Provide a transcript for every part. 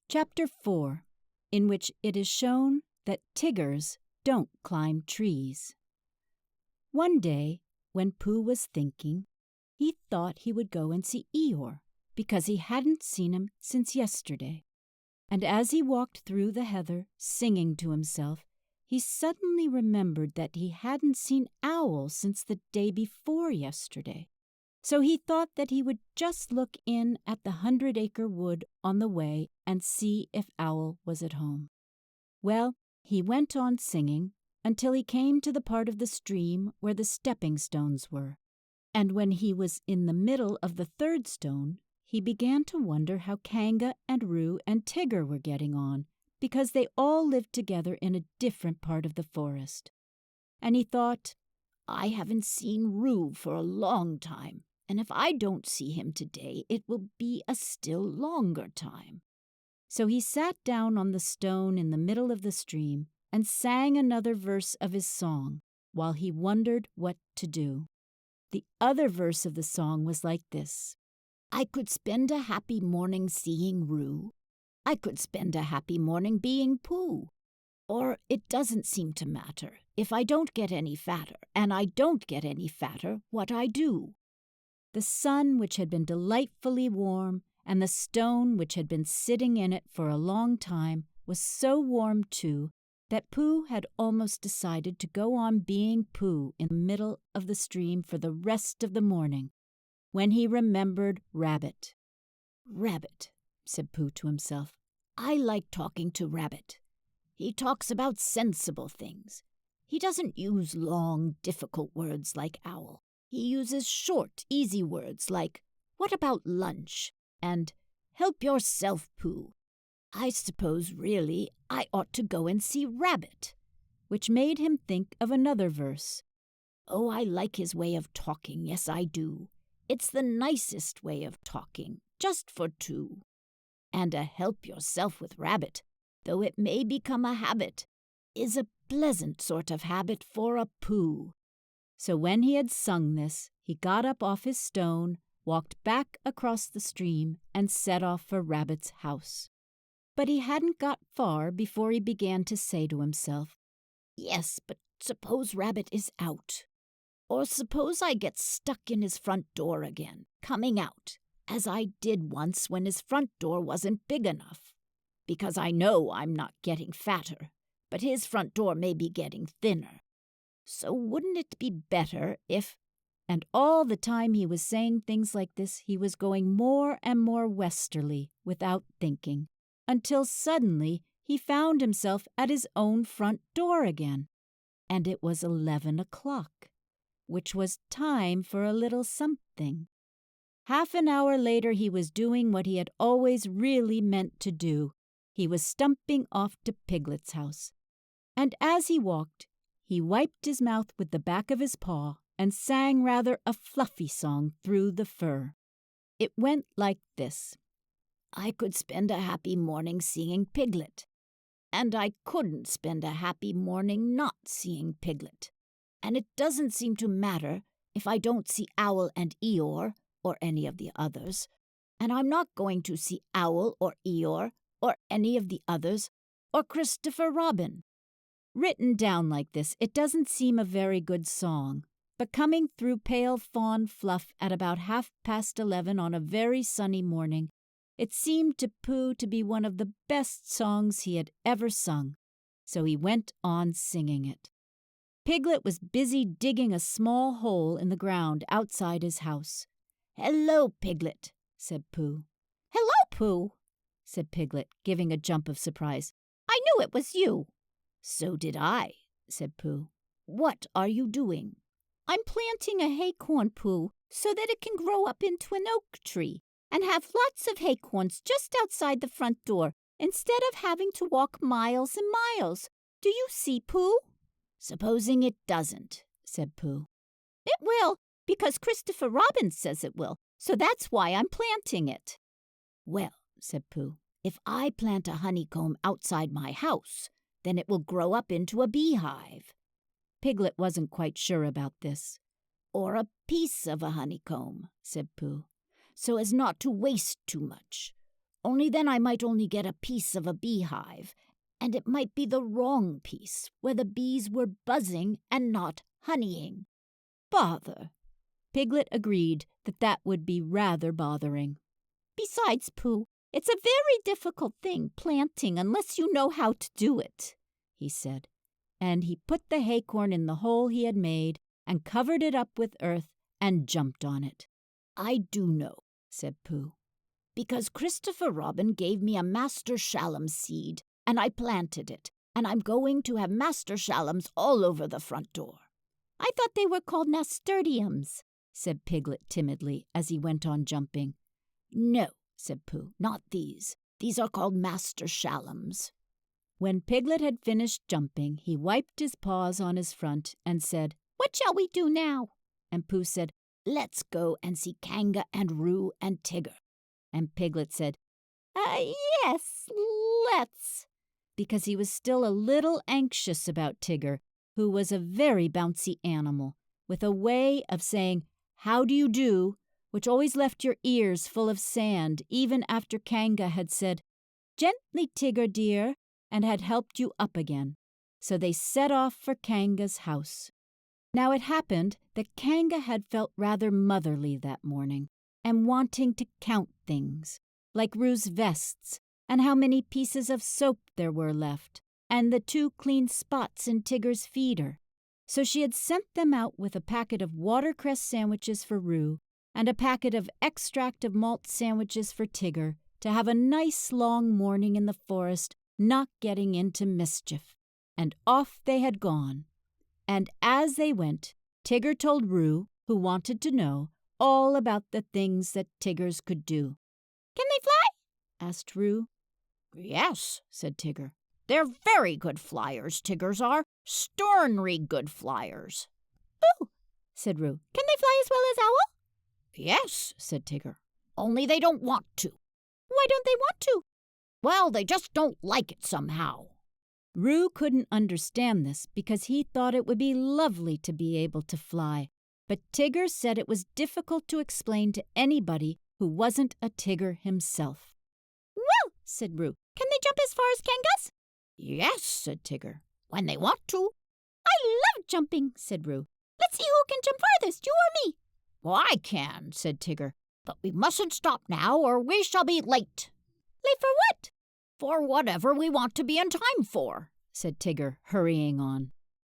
Chapter 4, in which it is shown that Tiggers don't climb trees. One day, when Pooh was thinking, he thought he would go and see Eeyore, because he hadn't seen him since yesterday. And as he walked through the heather, singing to himself, he suddenly remembered that he hadn't seen Owl since the day before yesterday. So he thought that he would just look in at the 100-acre wood on the way and see if Owl was at home. Well, he went on singing until he came to the part of the stream where the stepping stones were. And when he was in the middle of the third stone, he began to wonder how Kanga and Roo and Tigger were getting on, because they all lived together in a different part of the forest. And he thought, I haven't seen Roo for a long time, and if I don't see him today, it will be a still longer time. So he sat down on the stone in the middle of the stream and sang another verse of his song while he wondered what to do. The other verse of the song was like this. I could spend a happy morning seeing Roo. I could spend a happy morning being Pooh. Or it doesn't seem to matter if I don't get any fatter, and I don't get any fatter what I do. The sun, which had been delightfully warm, and the stone, which had been sitting in it for a long time, was so warm, too, that Pooh had almost decided to go on being Pooh in the middle of the stream for the rest of the morning, when he remembered Rabbit. Rabbit, said Pooh to himself. I like talking to Rabbit. He talks about sensible things. He doesn't use long, difficult words like Owl. He uses short, easy words like, what about lunch? And help yourself, Pooh. I suppose, really, I ought to go and see Rabbit, which made him think of another verse. Oh, I like his way of talking, yes, I do. It's the nicest way of talking, just for two. And a help yourself with Rabbit, though it may become a habit, is a pleasant sort of habit for a Pooh. So when he had sung this, he got up off his stone, walked back across the stream, and set off for Rabbit's house. But he hadn't got far before he began to say to himself, yes, but suppose Rabbit is out. Or suppose I get stuck in his front door again, coming out, as I did once when his front door wasn't big enough. Because I know I'm not getting fatter, but his front door may be getting thinner. So wouldn't it be better if... And all the time he was saying things like this, he was going more and more westerly without thinking, until suddenly he found himself at his own front door again. And it was 11 o'clock, which was time for a little something. Half an hour later he was doing what he had always really meant to do. He was stumping off to Piglet's house. And as he walked, he wiped his mouth with the back of his paw and sang rather a fluffy song through the fur. It went like this. I could spend a happy morning seeing Piglet, and I couldn't spend a happy morning not seeing Piglet. And it doesn't seem to matter if I don't see Owl and Eeyore, or any of the others, and I'm not going to see Owl or Eeyore, or any of the others, or Christopher Robin. Written down like this, it doesn't seem a very good song, but coming through pale fawn fluff at about 11:30 on a very sunny morning, it seemed to Pooh to be one of the best songs he had ever sung, so he went on singing it. Piglet was busy digging a small hole in the ground outside his house. Hello, Piglet, said Pooh. Hello, Pooh, said Piglet, giving a jump of surprise. I knew it was you. So did I, said Pooh. What are you doing? I'm planting a haycorn, Pooh, so that it can grow up into an oak tree and have lots of haycorns just outside the front door instead of having to walk miles and miles. Do you see, Pooh? Supposing it doesn't, said Pooh. It will, because Christopher Robin says it will, so that's why I'm planting it. Well, said Pooh, if I plant a honeycomb outside my house, then it will grow up into a beehive. Piglet wasn't quite sure about this. Or a piece of a honeycomb, said Pooh, so as not to waste too much. only then I might only get a piece of a beehive, and it might be the wrong piece, where the bees were buzzing and not honeying. Bother. Piglet agreed that would be rather bothering. Besides, Pooh, it's a very difficult thing, planting, unless you know how to do it, he said, and he put the haycorn in the hole he had made and covered it up with earth and jumped on it. I do know, said Pooh, because Christopher Robin gave me a Master Shallum seed, and I planted it, and I'm going to have Master Shallums all over the front door. I thought they were called nasturtiums, said Piglet timidly as he went on jumping. No, said Pooh, not these. These are called Master Shallums. When Piglet had finished jumping, he wiped his paws on his front and said, What shall we do now? And Pooh said, Let's go and see Kanga and Roo and Tigger. And Piglet said, Yes, let's. Because he was still a little anxious about Tigger, who was a very bouncy animal, with a way of saying, How do you do, which always left your ears full of sand, even after Kanga had said, Gently, Tigger dear, and had helped you up again. So they set off for Kanga's house. Now it happened that Kanga had felt rather motherly that morning, and wanting to count things, like Roo's vests, and how many pieces of soap there were left, and the 2 clean spots in Tigger's feeder. So she had sent them out with a packet of watercress sandwiches for Roo, and a packet of extract of malt sandwiches for Tigger, to have a nice long morning in the forest, not getting into mischief. And off they had gone. And as they went, Tigger told Roo, who wanted to know, all about the things that Tiggers could do. Can they fly? asked Roo. Yes, said Tigger. They're very good flyers, Tiggers are. Sternry good flyers. Oh, said Roo. Can they fly as well as Owl? Yes, said Tigger. Only they don't want to. Why don't they want to? Well, they just don't like it somehow. Roo couldn't understand this because he thought it would be lovely to be able to fly, but Tigger said it was difficult to explain to anybody who wasn't a Tigger himself. Well, said Roo, can they jump as far as Kangas? Yes, said Tigger, when they want to. I love jumping, said Roo. Let's see who can jump farthest, you or me. Well, I can, said Tigger, but we mustn't stop now or we shall be late. Late for what? For whatever we want to be in time for, said Tigger, hurrying on.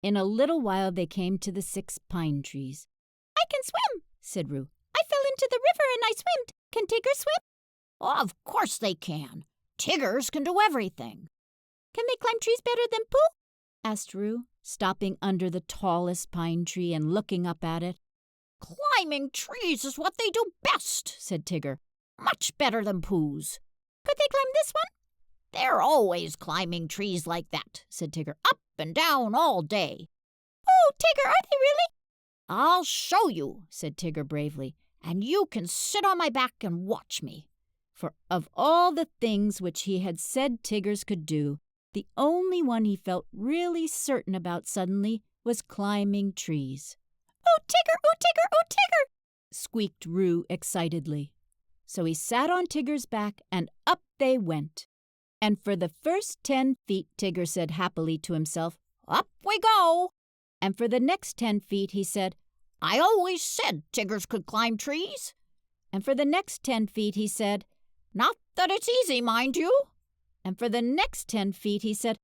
In a little while they came to the 6 pine trees. I can swim, said Roo. I fell into the river and I swimmed. Can Tigger swim? Oh, of course they can. Tiggers can do everything. Can they climb trees better than Pooh? asked Roo, stopping under the tallest pine tree and looking up at it. Climbing trees is what they do best, said Tigger. Much better than Pooh's. Could they climb this one? They're always climbing trees like that, said Tigger, up and down all day. Oh, Tigger, are they really? I'll show you, said Tigger bravely, and you can sit on my back and watch me. For of all the things which he had said Tiggers could do, the only one he felt really certain about suddenly was climbing trees. Oh, Tigger, oh, Tigger, oh, Tigger, squeaked Roo excitedly. So he sat on Tigger's back, and up they went. And for the first 10 feet, Tigger said happily to himself, Up we go. And for the next 10 feet, he said, I always said Tiggers could climb trees. And for the next 10 feet, he said, Not that it's easy, mind you. And for the next 10 feet, he said,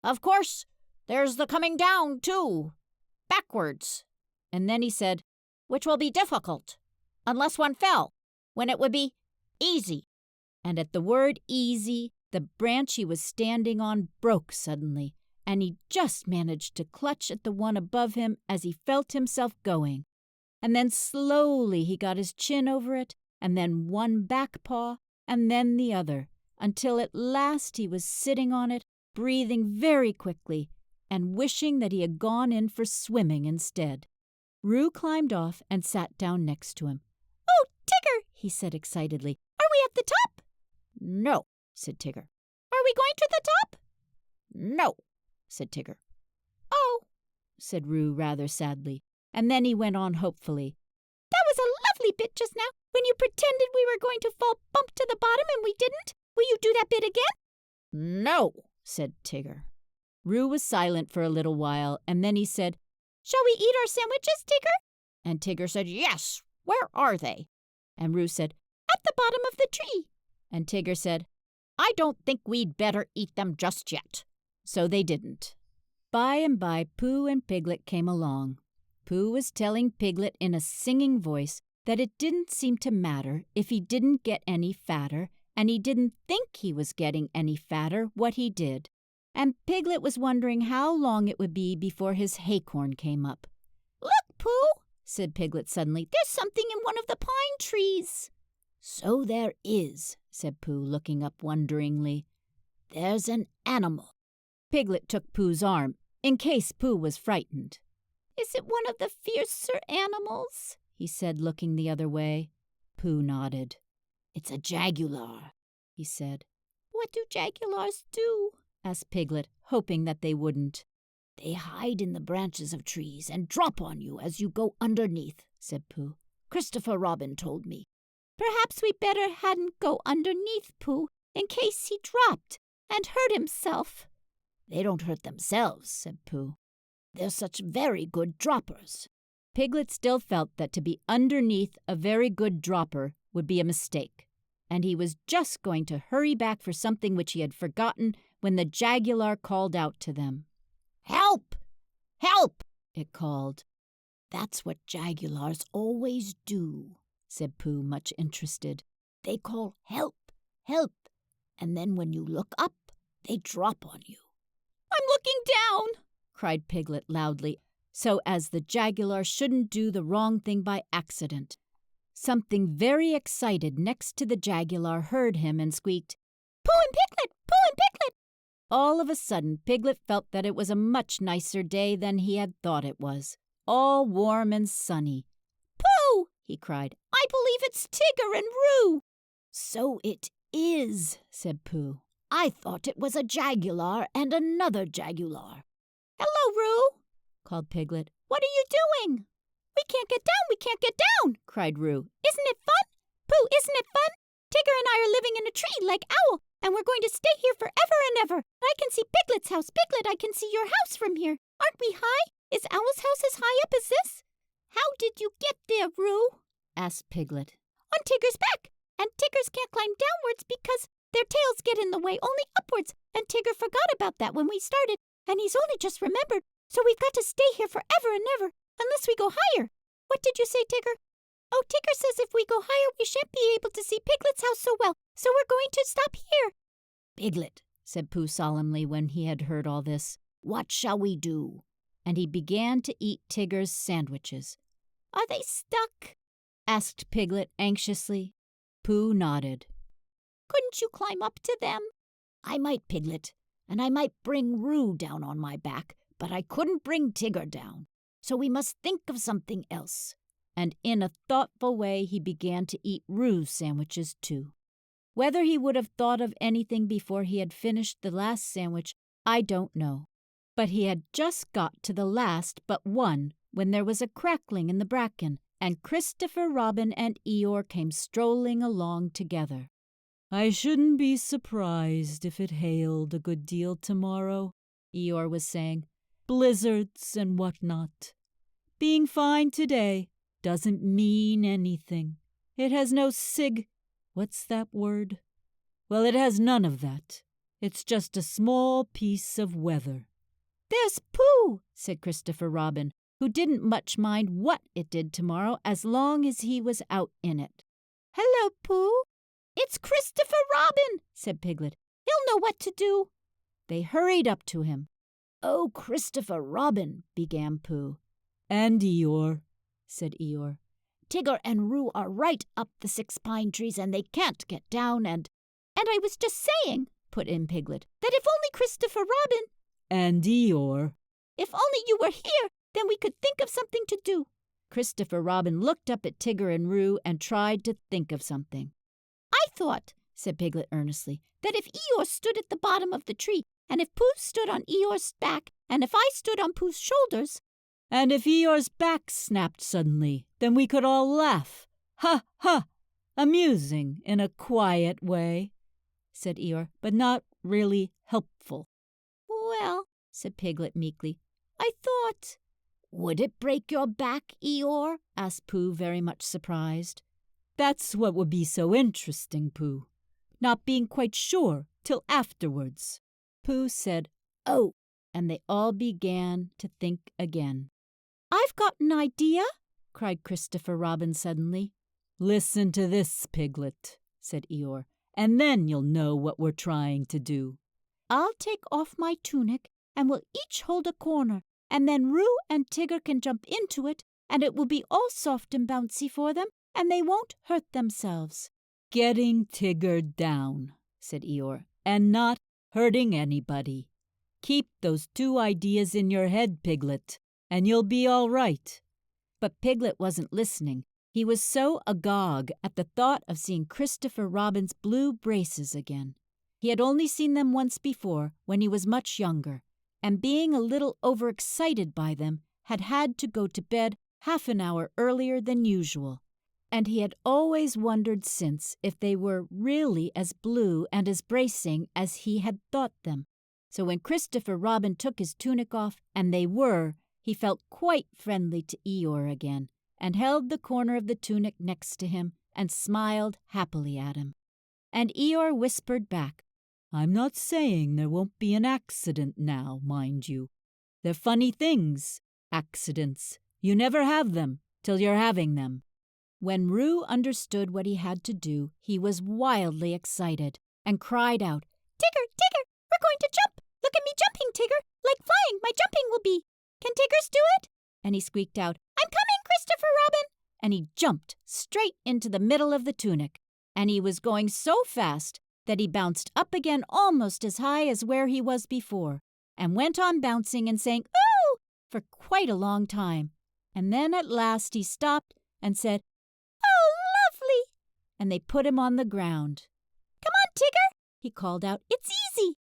Of course, there's the coming down, too. Backwards. And then he said, Which will be difficult, unless one fell, when it would be easy. And at the word easy, the branch he was standing on broke suddenly, and he just managed to clutch at the one above him as he felt himself going. And then slowly he got his chin over it, and then one back paw, and then the other, until at last he was sitting on it, breathing very quickly, and wishing that he had gone in for swimming instead. Roo climbed off and sat down next to him. Oh, Tigger, he said excitedly. Are we at the top? No, said Tigger. Are we going to the top? No, said Tigger. Oh, said Roo rather sadly, and then he went on hopefully. That was a lovely bit just now, when you pretended we were going to fall bump to the bottom and we didn't, Will you do that bit again?" "No," said Tigger. Roo was silent for a little while, and then he said, "Shall we eat our sandwiches, Tigger?" and Tigger said, "Yes. Where are they?" And Roo said, "At the bottom of the tree." and Tigger said, "I don't think we'd better eat them just yet." So they didn't. By and by, Pooh and Piglet came along. Pooh was telling Piglet in a singing voice that it didn't seem to matter if he didn't get any fatter, and he didn't think he was getting any fatter what he did. And Piglet was wondering how long it would be before his haycorn came up. "Look, Pooh," said Piglet suddenly. "there's something in one of the pine trees." "So there is," said Pooh, looking up wonderingly. "There's an animal." Piglet took Pooh's arm, in case Pooh was frightened. "Is it one of the fiercer animals?" he said, looking the other way. Pooh nodded. "It's a jaguar," he said. "What do jaguars do?" asked Piglet, hoping that they wouldn't. "They hide in the branches of trees and drop on you as you go underneath," said Pooh. "Christopher Robin told me." "Perhaps we better hadn't go underneath, Pooh, in case he dropped and hurt himself." "They don't hurt themselves," said Pooh. "They're such very good droppers." Piglet still felt that to be underneath a very good dropper would be a mistake, and he was just going to hurry back for something which he had forgotten when the jaguar called out to them. "Help! Help!" it called. "That's what jaguars always do," said Pooh, much interested. "They call help, help, and then when you look up, they drop on you." "I'm looking down!" cried Piglet loudly, so as the jaguar shouldn't do the wrong thing by accident. Something very excited next to the jaguar heard him and squeaked, "Pooh and Piglet! Pooh and Piglet!" All of a sudden, Piglet felt that it was a much nicer day than he had thought it was, all warm and sunny. "Pooh!" he cried. "I believe it's Tigger and Roo." "So it is," said Pooh. "I thought it was a jaguar and another jaguar." "Hello, Roo," called Piglet. "What are you doing?" "We can't get down, we can't get down," cried Roo. "Isn't it fun? Pooh, isn't it fun? Tigger and I are living in a tree like Owl, and we're going to stay here forever and ever. I can see Piglet's house. Piglet, I can see your house from here. Aren't we high? Is Owl's house as high up as this?" "How did you get there, Roo?" asked Piglet. "On Tigger's back. And Tiggers can't climb downwards because their tails get in the way, only upwards. And Tigger forgot about that when we started, and he's only just remembered. So we've got to stay here forever and ever, unless we go higher. What did you say, Tigger?" "Oh, Tigger says if we go higher, we shan't be able to see Piglet's house so well, so we're going to stop here." "Piglet," said Pooh solemnly when he had heard all this, "what shall we do?" And he began to eat Tigger's sandwiches. "Are they stuck?" asked Piglet anxiously. Pooh nodded. "Couldn't you climb up to them?" "I might, Piglet, and I might bring Roo down on my back, but I couldn't bring Tigger down. So we must think of something else." And in a thoughtful way he began to eat Roo's sandwiches too. Whether he would have thought of anything before he had finished the last sandwich, I don't know. But he had just got to the last but one when there was a crackling in the bracken, and Christopher Robin and Eeyore came strolling along together. "I shouldn't be surprised if it hailed a good deal tomorrow," Eeyore was saying. "Blizzards and what not. Being fine today doesn't mean anything. It has no what's that word? Well, it has none of that. It's just a small piece of weather." "There's Pooh," said Christopher Robin, who didn't much mind what it did tomorrow as long as he was out in it. "Hello, Pooh." "It's Christopher Robin," said Piglet. "He'll know what to do." They hurried up to him. "Oh, Christopher Robin," began Pooh. "And Eeyore," said Eeyore. "Tigger and Roo are right up the 6 pine trees, and they can't get down, and—" "And I was just saying," put in Piglet, "that if only Christopher Robin—" "And Eeyore." "If only you were here, then we could think of something to do." Christopher Robin looked up at Tigger and Roo and tried to think of something. "I thought," said Piglet earnestly, "that if Eeyore stood at the bottom of the tree, and if Pooh stood on Eeyore's back, and if I stood on Pooh's shoulders—" "And if Eeyore's back snapped suddenly, then we could all laugh. Ha, ha! Amusing in a quiet way," said Eeyore, but not really helpful. Well, said Piglet meekly, I thought. Would it break your back, Eeyore? Asked Pooh, very much surprised. That's what would be so interesting, Pooh. Not being quite sure till afterwards. Pooh said, "Oh," and they all began to think again. I've got an idea, cried Christopher Robin suddenly. Listen to this, Piglet, said Eeyore, and then you'll know what we're trying to do. I'll take off my tunic, and we'll each hold a corner, and then Roo and Tigger can jump into it, and it will be all soft and bouncy for them, and they won't hurt themselves. Getting Tigger down, said Eeyore, and not hurting anybody. Keep those two ideas in your head, Piglet, and you'll be all right. But Piglet wasn't listening. He was so agog at the thought of seeing Christopher Robin's blue braces again. He had only seen them once before, when he was much younger, and being a little overexcited by them, had to go to bed half an hour earlier than usual. And he had always wondered since if they were really as blue and as bracing as he had thought them. So when Christopher Robin took his tunic off, and they were, he felt quite friendly to Eeyore again, and held the corner of the tunic next to him, and smiled happily at him. And Eeyore whispered back, I'm not saying there won't be an accident now, mind you. They're funny things, accidents. You never have them till you're having them. When Roo understood what he had to do, he was wildly excited, and cried out, Tigger, Tigger, we're going to jump! Look at me jumping, Tigger! Like flying, my jumping will be! Can Tiggers do it? And he squeaked out, I'm coming, Christopher Robin! And he jumped straight into the middle of the tunic. And he was going so fast that he bounced up again almost as high as where he was before, and went on bouncing and saying, "Ooh!" for quite a long time. And then at last he stopped and said, Oh, lovely! And they put him on the ground. Come on, Tigger, he called out. It's easy.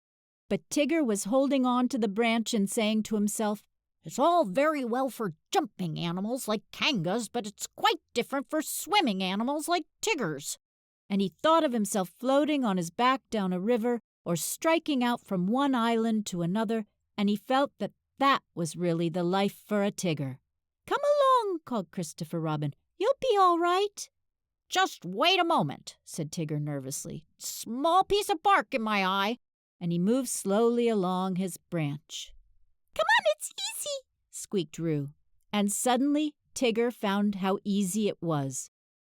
But Tigger was holding on to the branch and saying to himself, It's all very well for jumping animals like kangas, but it's quite different for swimming animals like Tiggers. And he thought of himself floating on his back down a river or striking out from one island to another, and he felt that that was really the life for a Tigger. Come along, called Christopher Robin. You'll be all right. Just wait a moment, said Tigger nervously. Small piece of bark in my eye. And he moved slowly along his branch. Come on, it's easy, squeaked Roo. And suddenly Tigger found how easy it was.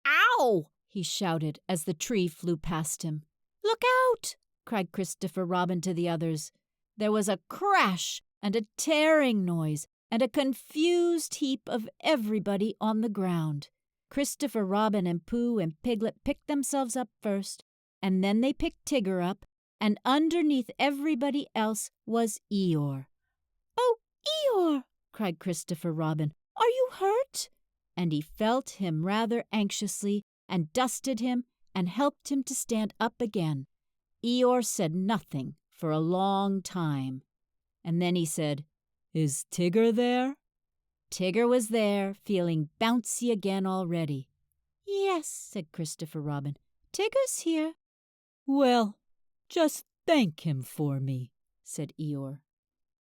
Ow! he shouted as the tree flew past him. Look out! cried Christopher Robin to the others. There was a crash and a tearing noise and a confused heap of everybody on the ground. Christopher Robin and Pooh and Piglet picked themselves up first, and then they picked Tigger up, and underneath everybody else was Eeyore. Oh, Eeyore! cried Christopher Robin. Are you hurt? And he felt him rather anxiously, and dusted him, and helped him to stand up again. Eeyore said nothing for a long time. And then he said, Is Tigger there? Tigger was there, feeling bouncy again already. Yes, said Christopher Robin. Tigger's here. Well, just thank him for me, said Eeyore.